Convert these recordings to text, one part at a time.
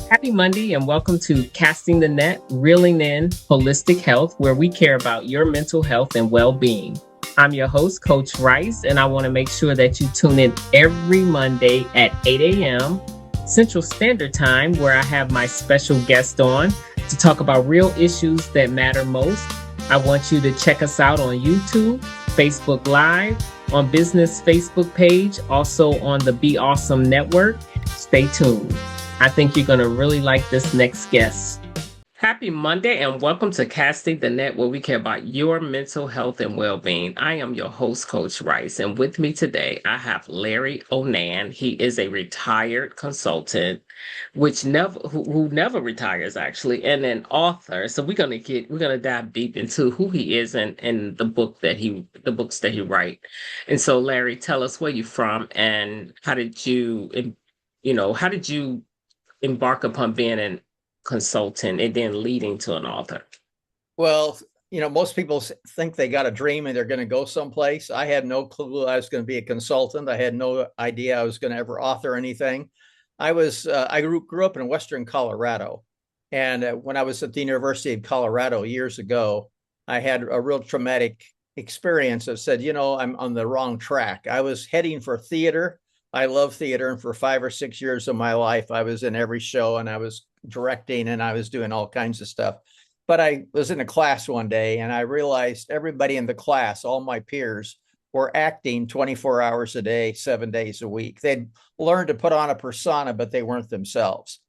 Happy Monday and welcome to Casting the Net, Reeling in Holistic Health, where we care about your mental health and well being. I'm your host, Coach Rice, and I want to make sure that you tune in every Monday at 8 a.m. Central Standard Time, where I have my special guest on to talk about real issues that matter most. I want you to check us out on YouTube, Facebook Live, on Business Facebook page, also on the Be Awesome Network. Stay tuned. I think you're going to really like this next guest. Happy Monday and welcome to Casting the Net, where we care about your mental health and well-being. I am your host, Coach Rice, and with me today, I have Larry Onan. He is a retired consultant, who never retires actually, and an author. So we're gonna dive deep into who he is and the books that he write. And so, Larry, tell us where you're from and how did you embark upon being an consultant and then leading to an author? Well, most people think they got a dream and they're going to go someplace. I had no clue I was going to be a consultant. I had no idea I was going to ever author anything. I grew up in Western Colorado. And when I was at the University of Colorado years ago, I had a real traumatic experience that said, I'm on the wrong track. I was heading for theater. I love theater. And for 5 or 6 years of my life, I was in every show and I was directing and I was doing all kinds of stuff. But I was in a class one day and I realized everybody in the class, all my peers, were acting 24 hours a day, 7 days a week. They'd learned to put on a persona, but they weren't themselves.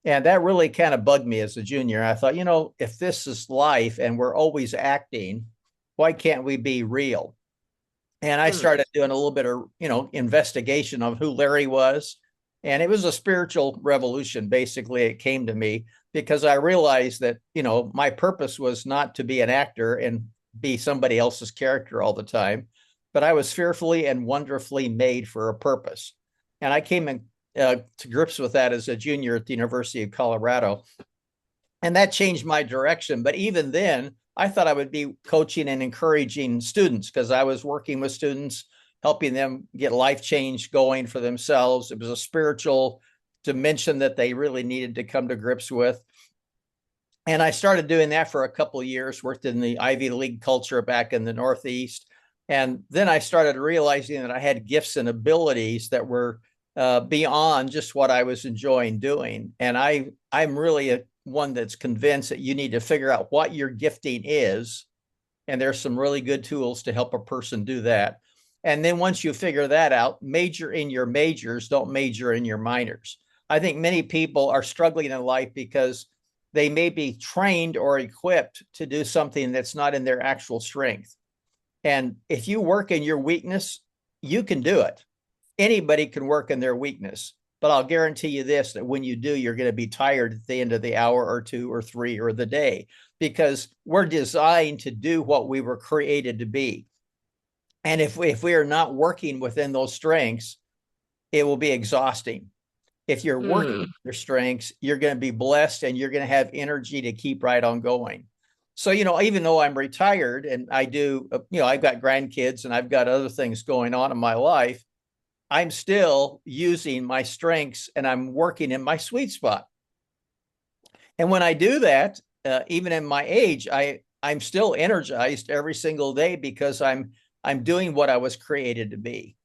And that really kind of bugged me as a junior. I thought, if this is life and we're always acting, why can't we be real? And I started doing a little bit of, investigation of who Larry was. And it was a spiritual revolution. Basically, it came to me because I realized that, my purpose was not to be an actor and be somebody else's character all the time, but I was fearfully and wonderfully made for a purpose. And I came to grips with that as a junior at the University of Colorado. And that changed my direction. But even then, I thought I would be coaching and encouraging students because I was working with students, helping them get life change going for themselves. It was a spiritual dimension that they really needed to come to grips with. And I started doing that for a couple of years, worked in the Ivy League culture back in the Northeast. And then I started realizing that I had gifts and abilities that were beyond just what I was enjoying doing. And I'm really one that's convinced that you need to figure out what your gifting is. And there's some really good tools to help a person do that. And then once you figure that out, major in your majors, don't major in your minors. I think many people are struggling in life because they may be trained or equipped to do something that's not in their actual strength. And if you work in your weakness, you can do it. Anybody can work in their weakness. But I'll guarantee you this, that when you do, you're going to be tired at the end of the hour or two or three or the day, because we're designed to do what we were created to be. And if we are not working within those strengths, it will be exhausting. If you're working your strengths, you're going to be blessed and you're going to have energy to keep right on going. So, even though I'm retired and I do, I've got grandkids and I've got other things going on in my life, I'm still using my strengths and I'm working in my sweet spot. And when I do that, even in my age, I'm still energized every single day because I'm doing what I was created to be.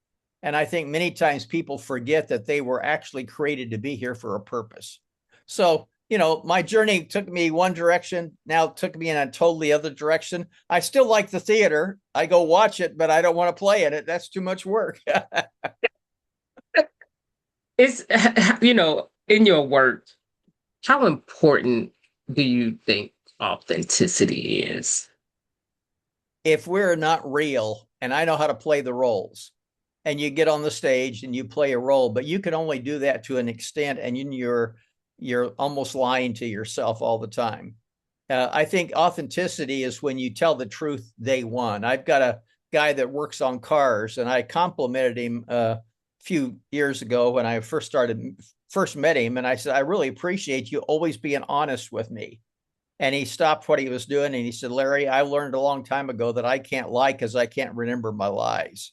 And I think many times people forget that they were actually created to be here for a purpose. So, my journey took me one direction, now took me in a totally other direction. I still like the theater. I go watch it, but I don't want to play in it. That's too much work. It's, in your work, how important do you think authenticity is? If we're not real, and I know how to play the roles, and you get on the stage and you play a role, but you can only do that to an extent, and you're almost lying to yourself all the time. I think authenticity is when you tell the truth day one. I've got a guy that works on cars, and I complimented him a few years ago when I first met him, and I said, I really appreciate you always being honest with me. And he stopped what he was doing and he said, Larry, I learned a long time ago that I can't lie because I can't remember my lies.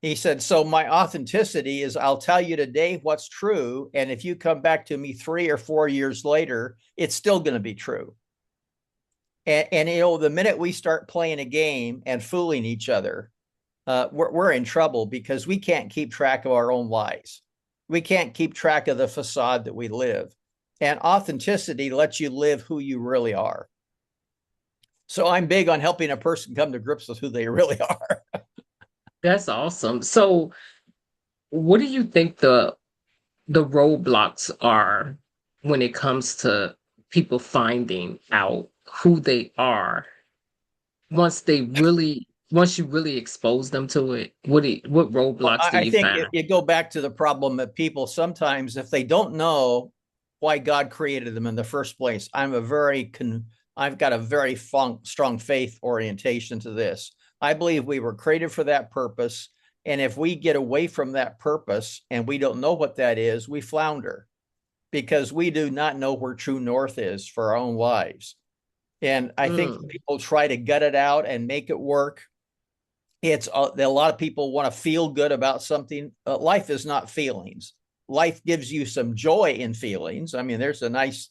He said, so my authenticity is I'll tell you today what's true. And if you come back to me 3 or 4 years later, it's still going to be true. And the minute we start playing a game and fooling each other, we're in trouble because we can't keep track of our own lives. We can't keep track of the facade that we live. And authenticity lets you live who you really are. So I'm big on helping a person come to grips with who they really are. That's awesome. So, what do you think the roadblocks are when it comes to people finding out who they are once you really expose them to it? What roadblocks do I you think find? you go back to the problem that people sometimes, if they don't know why God created them in the first place, I've got a very strong faith orientation to this. I believe we were created for that purpose. And if we get away from that purpose and we don't know what that is, we flounder because we do not know where true north is for our own lives. And I think people try to gut it out and make it work. It's a lot of people want to feel good about something. Life is not feelings. Life gives you some joy in feelings. I mean, there's a nice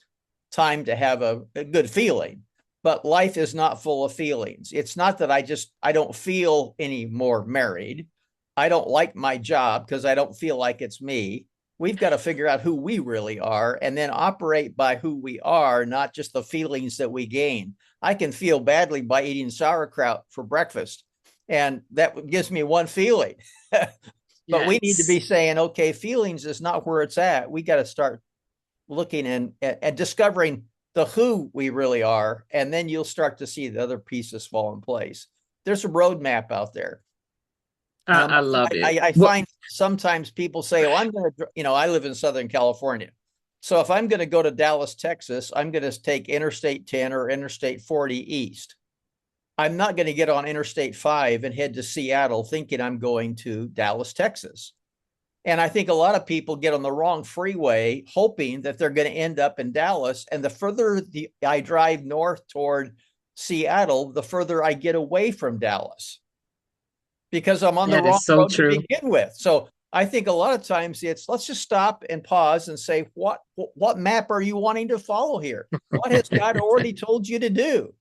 time to have a good feeling, but life is not full of feelings. It's not that I don't feel any more married. I don't like my job because I don't feel like it's me. We've got to figure out who we really are and then operate by who we are, not just the feelings that we gain. I can feel badly by eating sauerkraut for breakfast, and that gives me one feeling. But we need to be Yes. saying, okay, feelings is not where it's at. We got to start looking and discovering the who we really are, and then you'll start to see the other pieces fall in place. There's a roadmap out there. I love it. I find sometimes people say, "Oh, I'm going to," I live in Southern California, so if I'm going to go to Dallas, Texas, I'm going to take Interstate 10 or Interstate 40 east. I'm not going to get on Interstate 5 and head to Seattle thinking I'm going to Dallas, Texas. And I think a lot of people get on the wrong freeway hoping that they're going to end up in Dallas. And the further I drive north toward Seattle, the further I get away from Dallas because I'm on the That wrong is so road to true. begin with. So I think a lot of times let's just stop and pause and say, what map are you wanting to follow here? What has God already told you to do?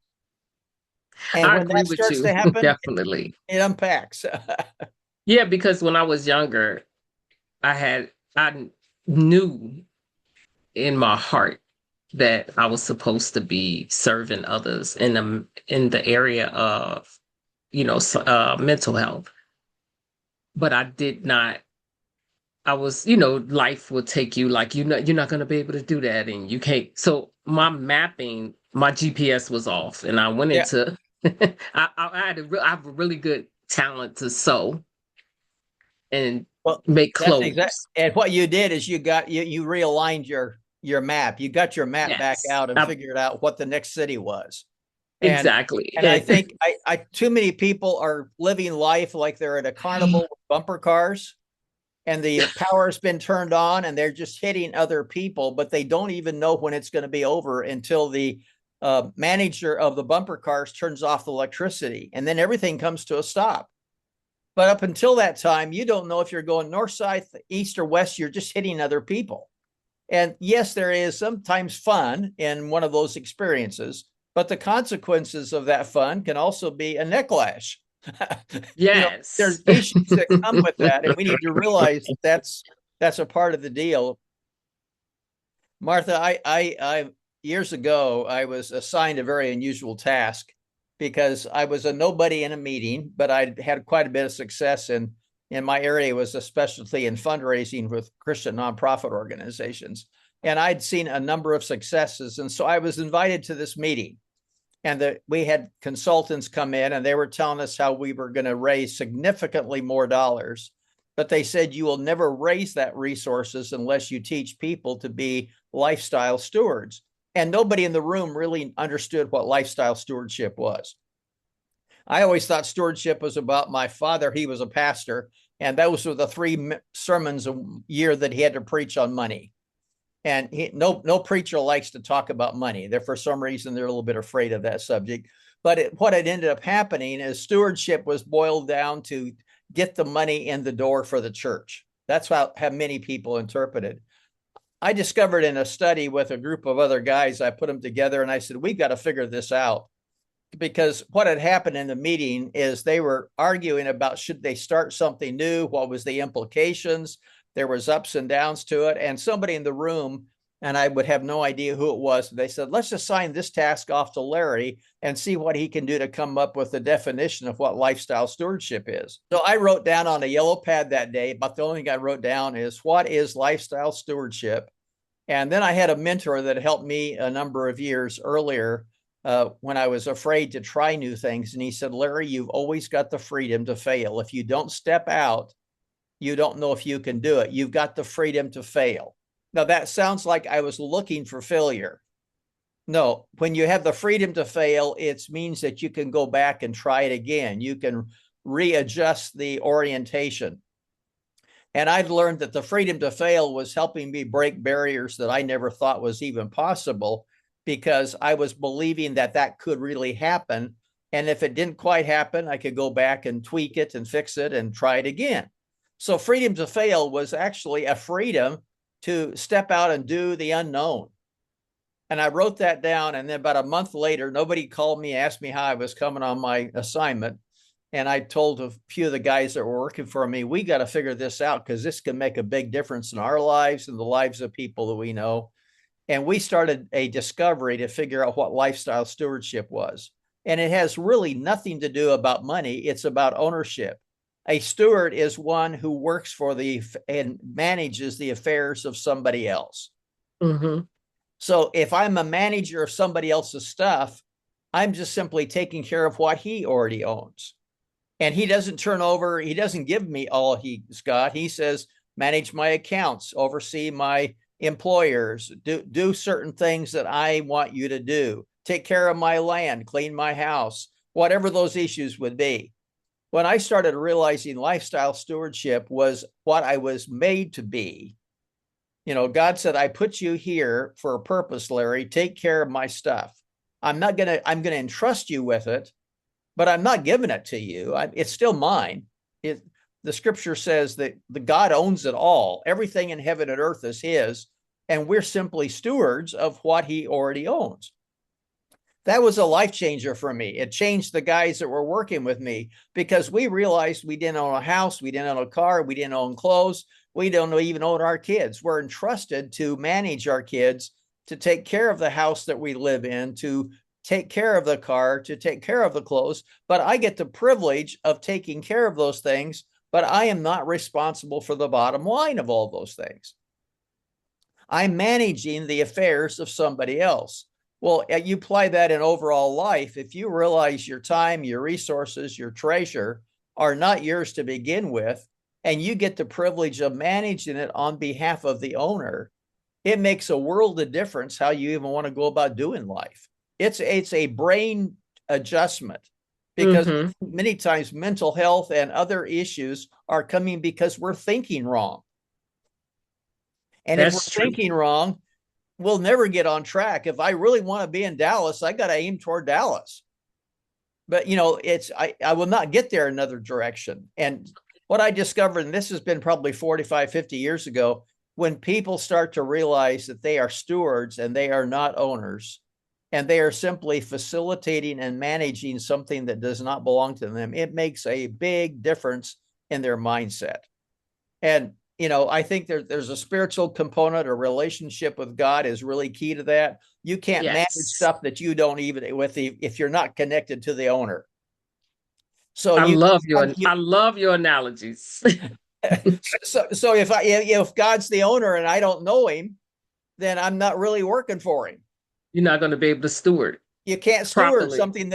And I when agree that with starts you, to happen, definitely. it unpacks. Yeah, because when I was younger, I knew in my heart that I was supposed to be serving others in the area of mental health, but I did not. I was, life will take you like you're not going to be able to do that, and you can't. So my GPS was off, and I went Yeah. into. I have a really good talent to sew and Well, make that's exact. clothes. And what you did is you realigned your map. You got your map back Yes, out and figured out what the next city was. And exactly. and I think I too many people are living life like they're at a carnival with bumper cars, and the power's been turned on, and they're just hitting other people, but they don't even know when it's going to be over until the manager of the bumper cars turns off the electricity, and then everything comes to a stop. But up until that time, you don't know if you're going north, south, east, or west. You're just hitting other people. And yes, there is sometimes fun in one of those experiences, but the consequences of that fun can also be a necklash. Yes. There's issues that come with that, and we need to realize that's a part of the deal. Martha, I years ago I was assigned a very unusual task because I was a nobody in a meeting, but I had quite a bit of success in my area. Was a specialty in fundraising with Christian nonprofit organizations, and I'd seen a number of successes, and so I was invited to this meeting. And we had consultants come in, and they were telling us how we were going to raise significantly more dollars. But they said, you will never raise that resources unless you teach people to be lifestyle stewards. And nobody in the room really understood what lifestyle stewardship was. I always thought stewardship was about my father. He was a pastor, and those were the 3 sermons a year that he had to preach on money. And no preacher likes to talk about money. For some reason, they're a little bit afraid of that subject. But what had ended up happening is stewardship was boiled down to get the money in the door for the church. That's how many people interpret it. I discovered in a study with a group of other guys, I put them together and I said, we got to figure this out. Because what had happened in the meeting is they were arguing about should they start something new, what was the implications. There was ups and downs to it, and somebody in the room, and I would have no idea who it was, they said, let's assign this task off to Larry and see what he can do to come up with the definition of what lifestyle stewardship is. So I wrote down on a yellow pad that day, but the only thing I wrote down is what is lifestyle stewardship. And then I had a mentor that helped me a number of years earlier when I was afraid to try new things. And he said, Larry, you've always got the freedom to fail. If you don't step out, you don't know if you can do it. You've got the freedom to fail. Now, that sounds like I was looking for failure. No, when you have the freedom to fail, it means that you can go back and try it again. You can readjust the orientation. And I'd learned that the freedom to fail was helping me break barriers that I never thought was even possible, because I was believing that that could really happen. And if it didn't quite happen, I could go back and tweak it and fix it and try it again. So freedom to fail was actually a freedom to step out and do the unknown. And I wrote that down. And then about a month later, nobody called me, asked me how I was coming on my assignment. And I told a few of the guys that were working for me, we got to figure this out because this can make a big difference in our lives and the lives of people that we know. And we started a discovery to figure out what lifestyle stewardship was. And it has really nothing to do about money. It's about ownership. A steward is one who works for and manages the affairs of somebody else. Mm-hmm. So if I'm a manager of somebody else's stuff, I'm just simply taking care of what he already owns. And he doesn't turn over, he doesn't give me all he's got. He says, manage my accounts, oversee my employers, do certain things that I want you to do, take care of my land, clean my house, whatever those issues would be. When I started realizing lifestyle stewardship was what I was made to be, God said, I put you here for a purpose, Larry. Take care of my stuff. I'm going to entrust you with it, but I'm not giving it to you. It's still mine. The scripture says that the God owns it all. Everything in heaven and earth is his, and we're simply stewards of what he already owns. That was a life changer for me. It changed the guys that were working with me because we realized we didn't own a house, we didn't own a car, we didn't own clothes, we don't even own our kids. We're entrusted to manage our kids, to take care of the house that we live in, to take care of the car, to take care of the clothes. But I get the privilege of taking care of those things, but I am not responsible for the bottom line of all those things. I'm managing the affairs of somebody else. Well, you apply that in overall life. If you realize your time, your resources, your treasure are not yours to begin with, and you get the privilege of managing it on behalf of the owner, it makes a world of difference how you even want to go about doing life. It's a brain adjustment, because many times mental health and other issues are coming because we're thinking wrong. And if we're thinking wrong, we'll never get on track. If I really want to be in Dallas, I got to aim toward Dallas. But, I will not get there another direction. And what I discovered, and this has been probably 45, 50 years ago, when people start to realize that they are stewards and they are not owners, and they are simply facilitating and managing something that does not belong to them, it makes a big difference in their mindset. And, I think there's a spiritual component. A relationship with God is really key to that. You can't manage stuff that you don't even if you're not connected to the owner. So I love your analogies. So if God's the owner and I don't know him, then I'm not really working for him. You're not going to be able to steward. You can't steward something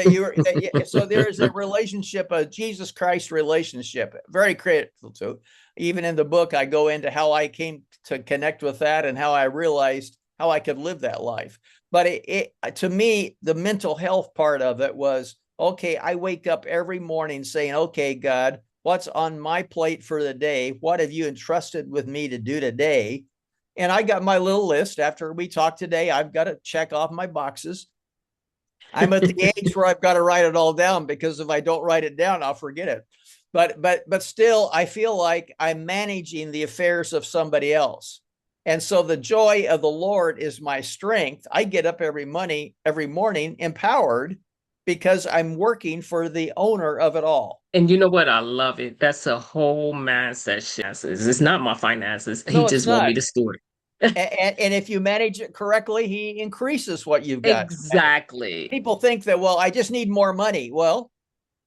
so there's a relationship, a Jesus Christ relationship, very critical to. Even in the book, I go into how I came to connect with that and how I realized how I could live that life. But to me, the mental health part of it was, okay, I wake up every morning saying, okay, God, what's on my plate for the day? What have you entrusted with me to do today? And I got my little list. After we talk today, I've got to check off my boxes. I'm at the age where I've got to write it all down, because if I don't write it down, I'll forget it. but still, I feel like I'm managing the affairs of somebody else. And so the joy of the Lord is my strength. I get up every morning empowered because I'm working for the owner of it all. And you know what? I love it. That's a whole mindset shift. It's not my finances. He No, it's just want me not. to steward. And if you manage it correctly, he increases what you've got. Exactly. People think that, well, I just need more money. Well,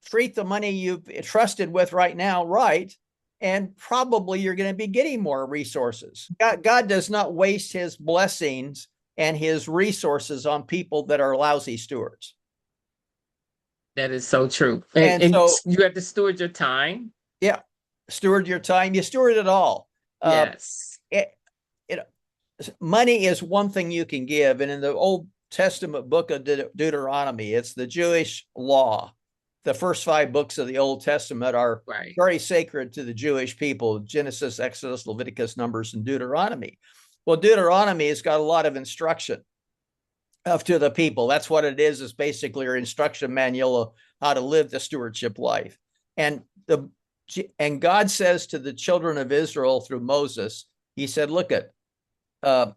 treat the money you've trusted with right now right, and probably you're going to be getting more resources. God does not waste his blessings and his resources on people that are lousy stewards. That is so true. And And so, you have to steward your time. yeah, steward your time. You steward it all. Yes. It, Money is one thing you can give. And in the Old Testament book of Deuteronomy, it's the Jewish law. The first 5 books of the Old Testament are very sacred to the Jewish people: Genesis, Exodus, Leviticus, Numbers, and Deuteronomy. Well, Deuteronomy has got a lot of instruction to the people. That's what it is basically your instruction manual of how to live the stewardship life. And God says to the children of Israel through Moses, he said, look, I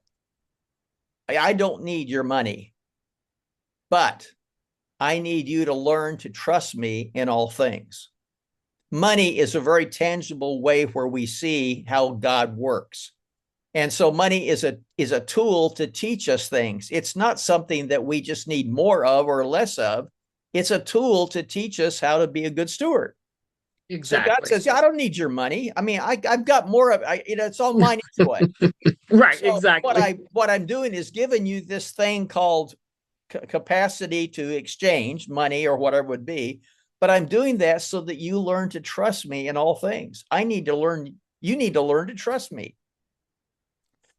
don't need your money, but I need you to learn to trust me in all things. Money is a very tangible way where we see how God works. And so money is a tool to teach us things. It's not something that we just need more of or less of. It's a tool to teach us how to be a good steward. Exactly. So God says, yeah, I don't need your money. I mean, I've got more of it. It's all mine anyway. Right, so exactly. What I'm doing is giving you this thing called capacity to exchange money or whatever it would be. But I'm doing that so that you learn to trust me in all things. You need to learn to trust me.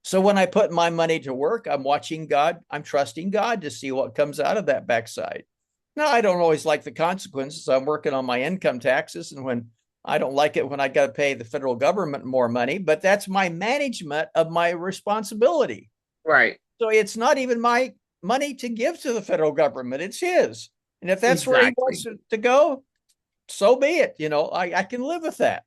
So when I put my money to work, I'm watching God. I'm trusting God to see what comes out of that backside. Now, I don't always like the consequences. I'm working on my income taxes, and when I don't like it when I got to pay the federal government more money, but that's my management of my responsibility. Right. So it's not even my money to give to the federal government. It's his. And if that's where he wants to go, so be it. I can live with that.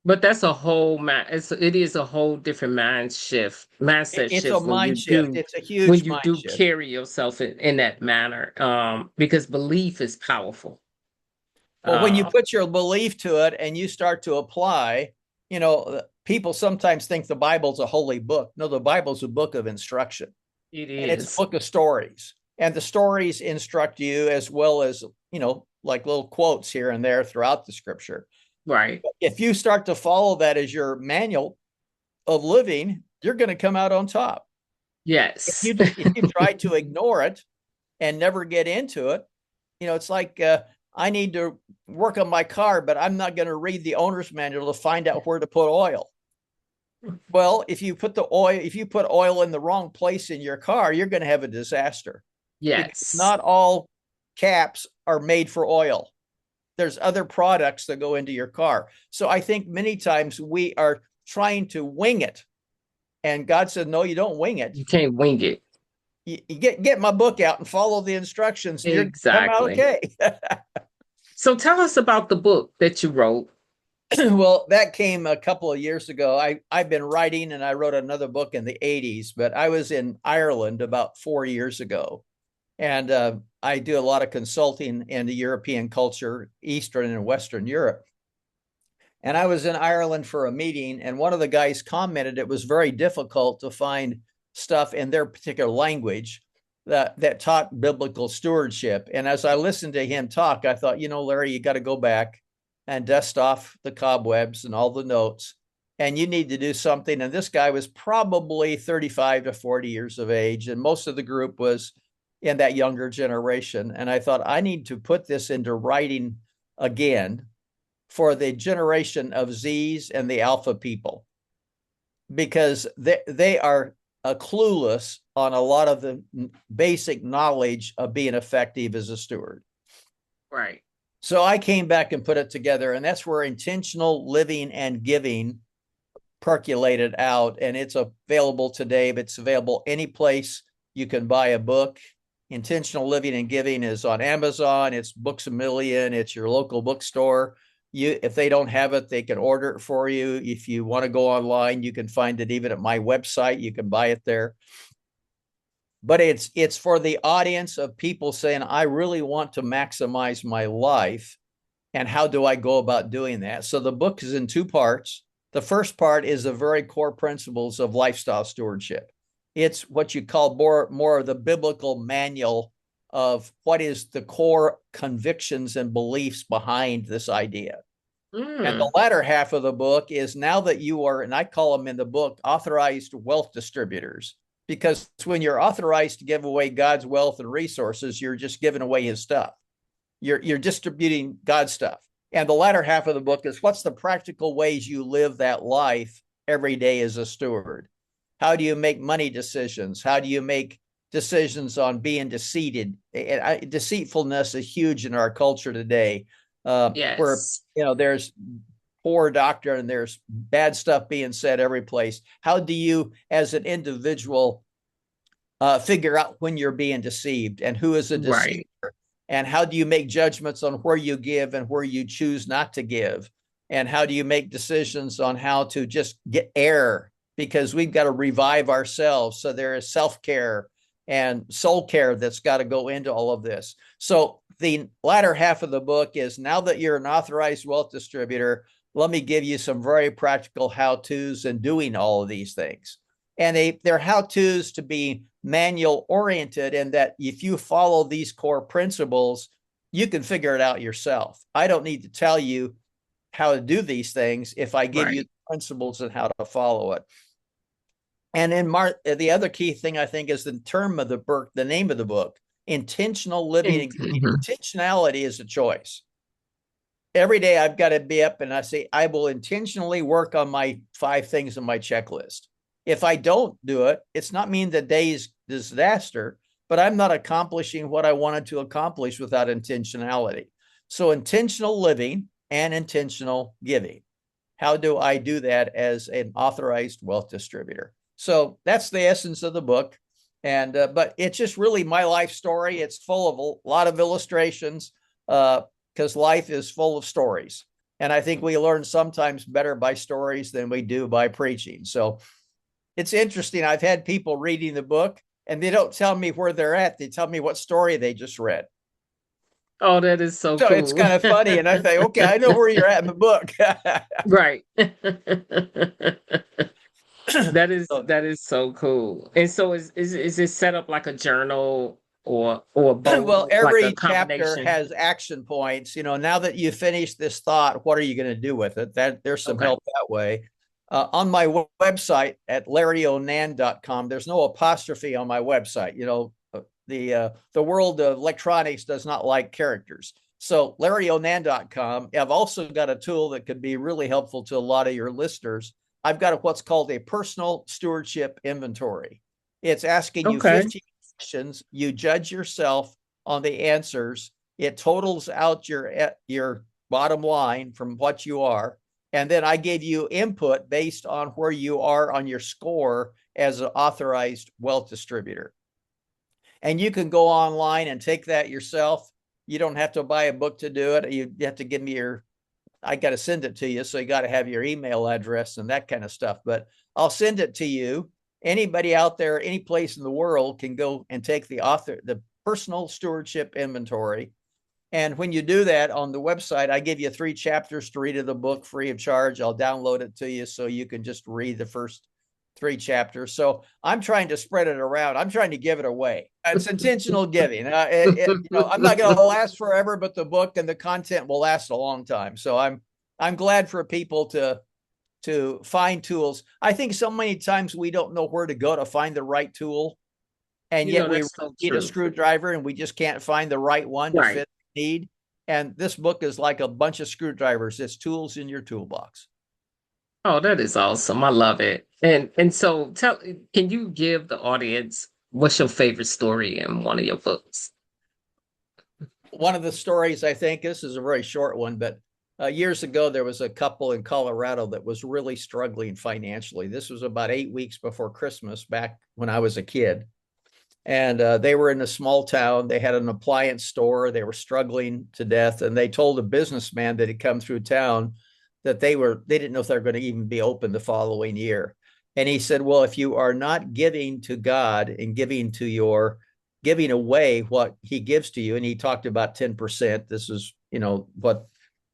But that's a whole it is a whole different mindset It's a shift mind shift. It's a huge mind shift. Carry yourself in that manner, because belief is powerful. Well, when you put your belief to it and you start to apply, people sometimes think the Bible's a holy book. No, the Bible's a book of instruction. It is. And it's a book of stories. And the stories instruct you as well as, like little quotes here and there throughout the scripture. Right. If you start to follow that as your manual of living, you're going to come out on top. Yes. If you try to ignore it and never get into it, it's like I need to work on my car, but I'm not going to read the owner's manual to find out where to put oil. Well, if you put oil in the wrong place in your car, you're going to have a disaster. Yes. Because not all caps are made for oil. There's other products that go into your car. So I think many times we are trying to wing it. And God said, no, you don't wing it. You can't wing it. You get my book out and follow the instructions. And exactly. You're come out okay. So tell us about the book that you wrote. Well, that came a couple of years ago. I've been writing, and I wrote another book in the 80s, but I was in Ireland about 4 years ago. And I do a lot of consulting in the European culture, Eastern and Western Europe. And I was in Ireland for a meeting, and one of the guys commented it was very difficult to find stuff in their particular language that taught biblical stewardship. And as I listened to him talk, I thought, Larry, you got to go back and dust off the cobwebs and all the notes, and you need to do something. And this guy was probably 35 to 40 years of age, and most of the group was in that younger generation. And I thought, I need to put this into writing again for the generation of Zs and the Alpha people, because they are clueless on a lot of the basic knowledge of being effective as a steward. Right. So I came back and put it together, and that's where intentional living and giving percolated out. And it's available today, but it's available any place you can buy a book. Intentional Living and Giving is on Amazon. It's Books A Million. It's your local bookstore. If they don't have it, they can order it for you. If you want to go online, you can find it even at my website. You can buy it there. But it's for the audience of people saying, I really want to maximize my life. And how do I go about doing that? So the book is in two parts. The first part is the very core principles of lifestyle stewardship. It's what you call more of the biblical manual of what is the core convictions and beliefs behind this idea. And the latter half of the book is now that you are, and I call them in the book, authorized wealth distributors. Because when you're authorized to give away God's wealth and resources, you're just giving away his stuff. You're distributing God's stuff. And the latter half of the book is what's the practical ways you live that life every day as a steward? How do you make money decisions? How do you make decisions on being deceived? Deceitfulness is huge in our culture today, where there's poor doctrine, there's bad stuff being said every place. How do you, as an individual, figure out when you're being deceived and who is a deceiver? Right. And how do you make judgments on where you give and where you choose not to give? And how do you make decisions on how to just get air? Because we've got to revive ourselves. So there is self-care and soul care that's got to go into all of this. So the latter half of the book is, now that you're an authorized wealth distributor, let me give you some very practical how-tos in doing all of these things. And they're how-tos to be manual oriented, and that if you follow these core principles, you can figure it out yourself. I don't need to tell you how to do these things if I give you the principles and how to follow it. And in the other key thing, I think, is the term of the book, the name of the book, intentional living. Intentionality is a choice. Every day I've got to be up and I say, I will intentionally work on my 5 things on my checklist. If I don't do it, it's not mean the day's disaster, but I'm not accomplishing what I wanted to accomplish without intentionality. So intentional living and intentional giving. How do I do that as an authorized wealth distributor? So that's the essence of the book. And but it's just really my life story. It's full of a lot of illustrations because life is full of stories. And I think we learn sometimes better by stories than we do by preaching. So it's interesting. I've had people reading the book and they don't tell me where they're at. They tell me what story they just read. Oh, that is so cool. It's kind of funny. And I think, okay, I know where you're at in the book. Right. That is so cool. And so is it set up like a journal or both? Well, every like chapter has action points. Now that you finish this thought, what are you going to do with it? There's some help that way. On my website at larryonan.com, there's no apostrophe on my website. The world of electronics does not like characters. So larryonan.com, I've also got a tool that could be really helpful to a lot of your listeners. I've got what's called a personal stewardship inventory. It's asking you 15 questions. You judge yourself on the answers. It totals out your bottom line from what you are. And then I gave you input based on where you are on your score as an authorized wealth distributor. And you can go online and take that yourself. You don't have to buy a book to do it. You have to give me I got to send it to you. So you got to have your email address and that kind of stuff. But I'll send it to you. Anybody out there, any place in the world can go and take the personal stewardship inventory. And when you do that on the website, I give you 3 chapters to read of the book free of charge. I'll download it to you so you can just read the first 3 chapters. So I'm trying to spread it around. I'm trying to give it away. It's intentional giving. I'm not going to last forever, but the book and the content will last a long time. So I'm glad for people to find tools. I think so many times we don't know where to go to find the right tool. And yet we need a screwdriver and we just can't find the right one to fit the need. And this book is like a bunch of screwdrivers. It's tools in your toolbox. Oh, that is awesome. I love it. And so can you give the audience what's your favorite story in one of your books? One of the stories, I think, this is a very short one, but years ago, there was a couple in Colorado that was really struggling financially. This was about 8 weeks before Christmas, back when I was a kid. And they were in a small town. They had an appliance store. They were struggling to death. And they told a businessman that had come through town that they didn't know if they were going to even be open the following year. And he said, well, if you are not giving to God and giving away what he gives to you, and he talked about 10%. This is, what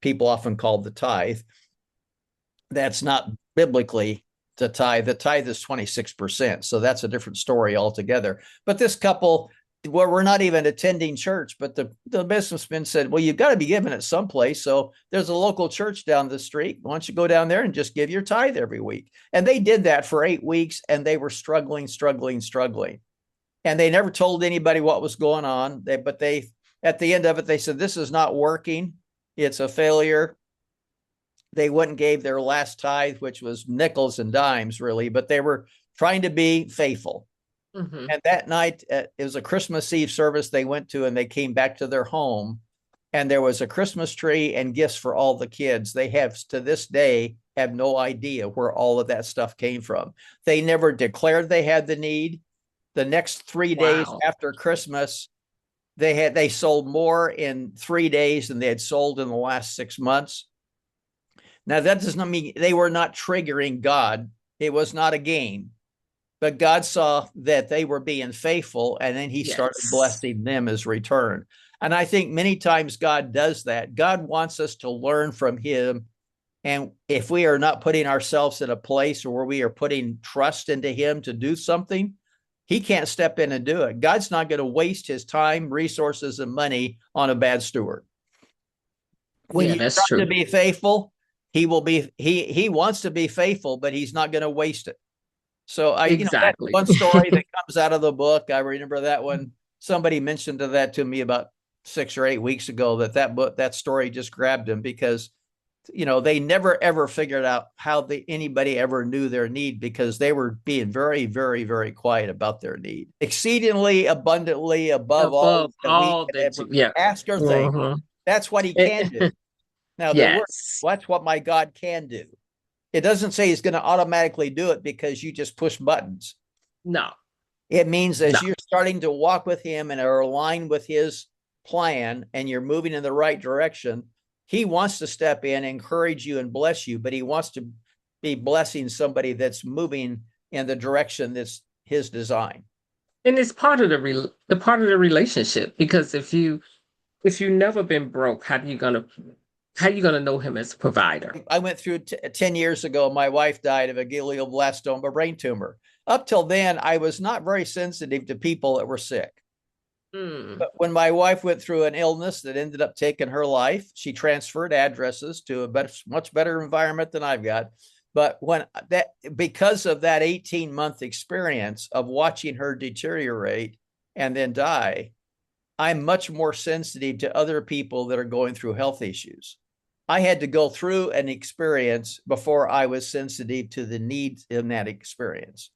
people often call the tithe. That's not biblically the tithe. The tithe is 26%. So that's a different story altogether. But this couple, we're not even attending church, but the businessman said, well, you've got to be giving it someplace. So there's a local church down the street. Why don't you go down there and just give your tithe every week? And they did that for 8 weeks, and they were struggling. And they never told anybody what was going on. But at the end of it, they said, this is not working. It's a failure. They went and gave their last tithe, which was nickels and dimes, really, but they were trying to be faithful. Mm-hmm. And that night, it was a Christmas Eve service they went to, and they came back to their home, and there was a Christmas tree and gifts for all the kids. They have, to this day, have no idea where all of that stuff came from. They never declared they had the need. The next 3 days after Christmas, they sold more in 3 days than they had sold in the last 6 months. Now, that does not mean they were not triggering God. It was not a game. But God saw that they were being faithful, and then he started blessing them as return. And I think many times God does that. God wants us to learn from him. And if we are not putting ourselves in a place where we are putting trust into him to do something, he can't step in and do it. God's not going to waste his time, resources, and money on a bad steward. When you try to be faithful, he wants to be faithful, but he's not going to waste it. So that's one story that comes out of the book. I remember that one. Somebody mentioned that to me about 6 or 8 weeks ago, that story just grabbed him, because they never ever figured out how anybody ever knew their need, because they were being very, very, very quiet about their need. Exceedingly abundantly above all that we can ask or think. Mm-hmm. That's what he can do. Now, that's what my God can do. It doesn't say he's going to automatically do it because you just push buttons. No. It means as you're starting to walk with him and are aligned with his plan, and you're moving in the right direction, he wants to step in, encourage you, and bless you, but he wants to be blessing somebody that's moving in the direction that's his design. And it's part of the part of the relationship, because if you've never been broke, how are you gonna know him as a provider? I went through 10 years ago. My wife died of a glioblastoma brain tumor. Up till then, I was not very sensitive to people that were sick. But when my wife went through an illness that ended up taking her life, she transferred addresses to a much better environment than I've got. But because of that 18-month experience of watching her deteriorate and then die, I'm much more sensitive to other people that are going through health issues. I had to go through an experience before I was sensitive to the needs in that experience.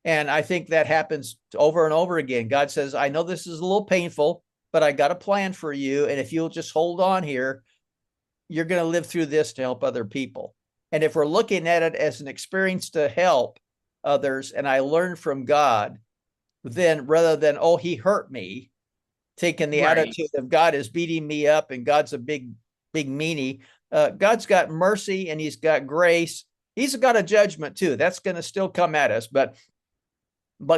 And I think that happens over and over again. God says, I know this is a little painful, but I got a plan for you. And if you'll just hold on here, you're going to live through this to help other people. And if we're looking at it as an experience to help others, and I learn from God, then rather than, oh, he hurt me, taking the attitude of God is beating me up and God's a big meanie. God's got mercy and he's got grace. He's got a judgment too. That's going to still come at us, but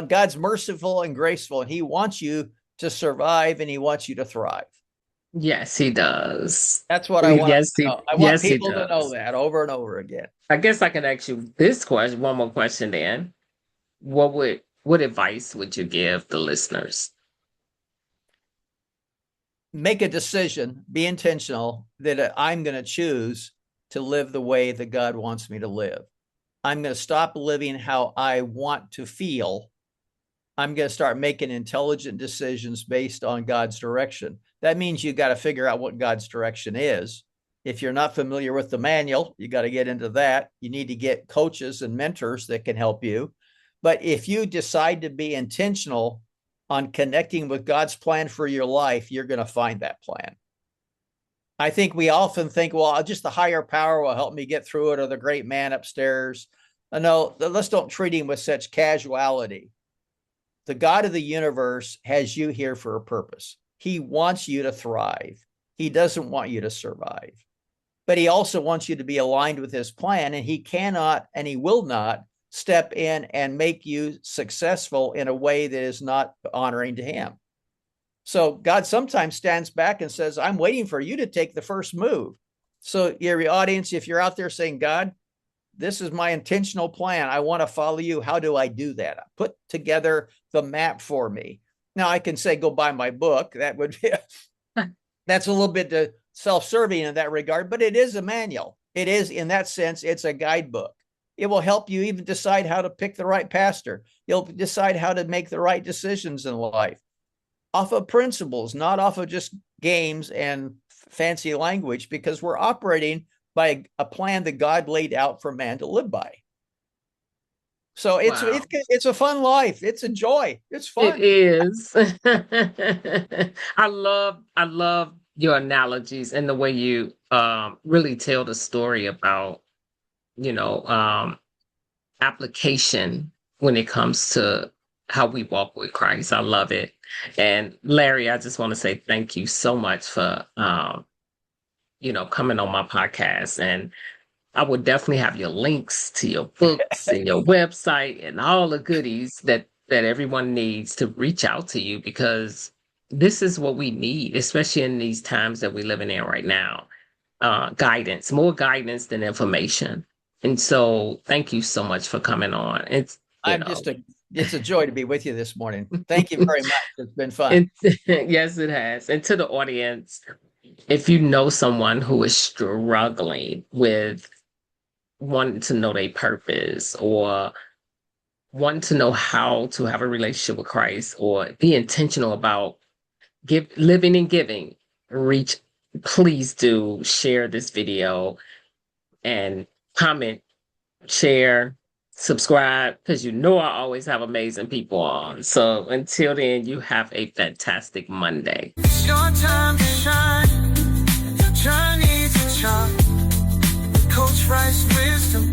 God's merciful and graceful, and he wants you to survive and he wants you to thrive. Yes, he does. That's what I want to know. I want people to know that over and over again. I guess I can ask you this question, one more question then. What advice would you give the listeners? Make a decision, be intentional that I'm going to choose to live the way that God wants me to live. I'm going to stop living how I want to feel. I'm going to start making intelligent decisions based on God's direction. That means you got to figure out what God's direction is. If you're not familiar with the manual, you got to get into that. You need to get coaches and mentors that can help you. But if you decide to be intentional on connecting with God's plan for your life, you're going to find that plan. I think we often think, well, just the higher power will help me get through it, or the great man upstairs. No, let's don't treat him with such casuality. The God of the universe has you here for a purpose. He wants you to thrive. He doesn't want you to survive. But he also wants you to be aligned with his plan, and he cannot and he will not step in and make you successful in a way that is not honoring to him. So God sometimes stands back and says, I'm waiting for you to take the first move. So your audience, if you're out there saying, God, this is my intentional plan, I want to follow you. How do I do that? Put together the map for me. Now I can say, go buy my book. That would be, that's a little bit self-serving in that regard, but it is a manual. It is, in that sense, it's a guidebook. It will help you even decide how to pick the right pastor. You'll decide how to make the right decisions in life off of principles, not off of just games and fancy language, because we're operating by a plan that God laid out for man to live by. So it's a fun life. It's a joy. It's fun. It is. I love your analogies and the way you really tell the story about, application when it comes to how we walk with Christ. I love it. And Larry, I just want to say thank you so much for, coming on my podcast. And I would definitely have your links to your books and your website and all the goodies that everyone needs to reach out to you, because this is what we need, especially in these times that we're living in right now. Guidance, more guidance than information. And so thank you so much for coming on. It's a joy to be with you this morning. Thank you very much. It's been fun. Yes, it has. And to the audience, if you know someone who is struggling with wanting to know their purpose, or wanting to know how to have a relationship with Christ, or be intentional about living and giving, please do share this video and comment, share, subscribe, because I always have amazing people on. So until then, you have a fantastic Monday. It's your time to shine. Your journey to chart. Coach Rice wisdom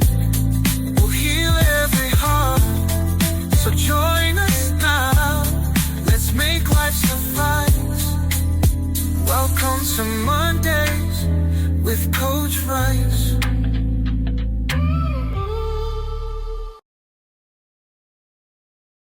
will heal every heart. So join us now. Let's make life suffice. Welcome to Mondays with Coach Rice.